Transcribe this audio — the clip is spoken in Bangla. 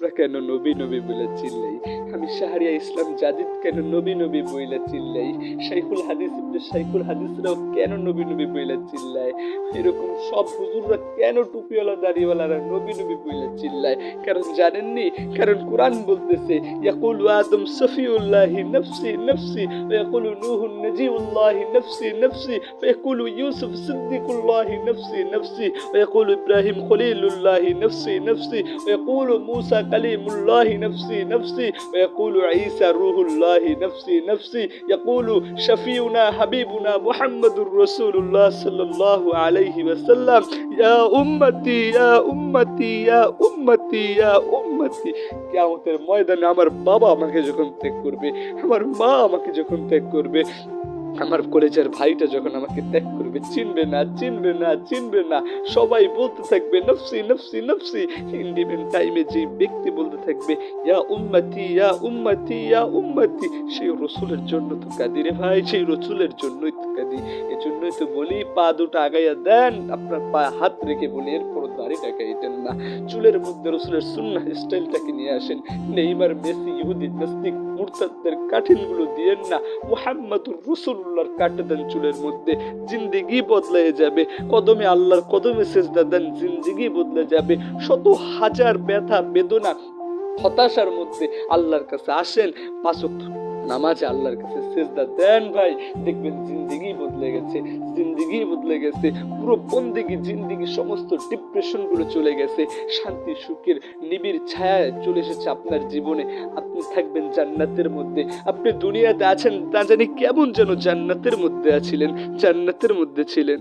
আমরা কেন নবী নবী বলে চিল্লাই, আমি শাহরিয়া ইসলাম জাদিদ কেন নবী নবী বইলা চিল্লাই, শাইখুল হাদিস ইবনে শাইখুল হাদিসরাও কেন নবী নবী বইলা চিল্লায়, এরকম সব হুজুররা কেন টুপিওয়ালা দাড়িওয়ালারা নবী নবী বইলা চিল্লায়? কারণ জানেননি, কারণ কোরআন বলতেছে ইয়াকুলু আদম সফিউল্লাহি নফসি নফসি ওয়া ইয়াকুলু নূহুন নজিউল্লাহি নফসি নফসি ওয়া ইয়াকুলু ইউসুফ সিদ্দিকুল্লাহি নফসি নফসি ওয়া ইয়াকুলু ইব্রাহিম খলিলুল্লাহি নফসি নফসি ওয়া ইয়াকুলু মূসা কালিমুল্লাহি নফসি নফসি ওয়া ইয়াকুলু ঈসা রূহুল্লাহি নফসি নফসি ইয়াকুলু শাফিউনা হাবিবুনা মুহাম্মাদুর রাসূলুল্লাহ সাল্লাল্লাহু আলাইহি ওয়াসাল্লাম ইয়া উম্মতি ইয়া উম্মতি ইয়া উম্মতি ইয়া উম্মতি। কিয়ামতের ময়দানে আমার বাবা আমাকে যখন ত্যাগ করবে, আমার মা আমাকে যখন ত্যাগ করবে, আমার কলেজের ভাইটা যখন আমাকে ত্যাগ করবে, চিনবে না চিনবে না চিনবে না, সবাই বলতে থাকবে নফসি নফসি নফসি। ইন্ডিপেন্ডেন্ট টাইমে যে ব্যক্তি বলতে থাকবে ইয়া উম্মতি ইয়া উম্মতি ইয়া উম্মতি, সেই রসুলের জন্য তো কাঁদি রে ভাই, সেই রসুলের জন্যই তো কাঁদি। এজন্যই তো বলি পা দুটো আগাইয়া দেন, আপনার পায়ে হাত রেখে বলি এরপর দাড়িটা কাইটেন না, চুলের মধ্যে রসুলের সুন্নাহ স্টাইলটাকে নিয়ে আসেন। নেইমার মেসি ইহুদি নাস্তিক মুরতাদদের কাঠিনগুলো দিয়েন না, মুহাম্মাদুর রাসূলুল্লাহর কাটে দেন চুলের মধ্যে, জিন্দেগি বদলে যাবে। কদমে আল্লাহর কদমে সেজদা দেন, জিন্দেগি বদলে যাবে। শত হাজার ব্যথা বেদনা হতাশার মধ্যে আল্লাহর কাছে আসেন, 5 ওয়াক্ত নামাজে আল্লাহর কাছে সেজদা দেন ভাই, দেখবেন জিন্দেগি বদলে গেছে, জিন্দেগি বদলে গেছে, পুরো বন্দেগি জিন্দেগি সমস্ত ডিপ্রেশন গুলো চলে গেছে, শান্তি সুখের নিবিড় ছায়া চলে এসেছে আপনার জীবনে। আপনি থাকবেন জান্নাতের মধ্যে। আপনি দুনিয়াতে আছেন না জানি কেমন যেন জান্নাতের মধ্যে আছিলেন, জান্নাতের মধ্যে ছিলেন।